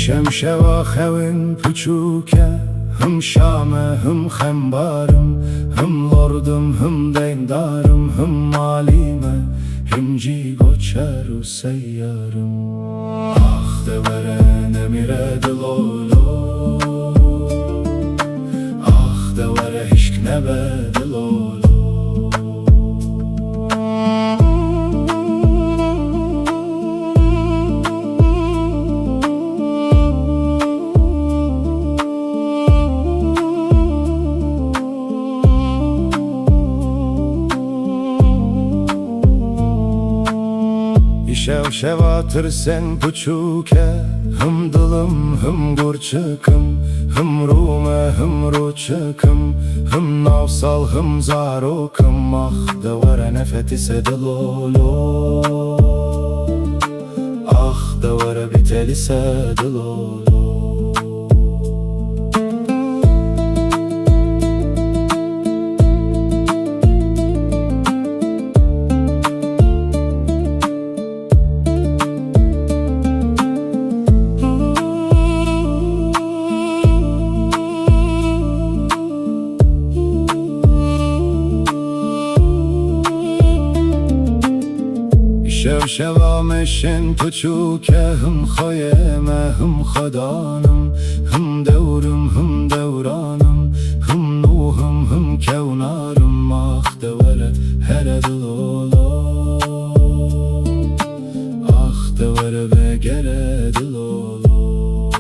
شمشوا خوین پچوکه هم شامه هم خمبارم هم لردم هم دیندارم هم مالیمه هم جی گوچر و سیارم آخ دوره نمیره دلولو آخ دوره هشک نبه دلولو Şev şevatır sen puçuke Hım dılım hım gurçıkım Hım rume hım ruçıkım Hım navsal hım zarokum Ah devare nefetise dilolo Ah devare bitelise dilolo شو شوا مشن پچوکه هم خایمه هم خدانم هم دورم هم دورانم هم نوهم هم کونارم آخ دوره هر دلولو آخ دوره بگره دلولو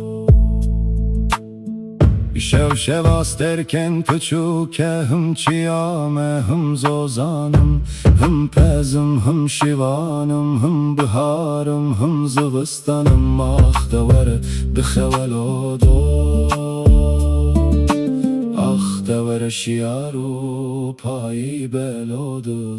شو شواست derken پچوکه هم çiyame هم zozanım Hım pezim, hım şivanım, hım biharım, hım zıvıstanım Ah devare bixevelodo Ah devare şiyaru payi belodo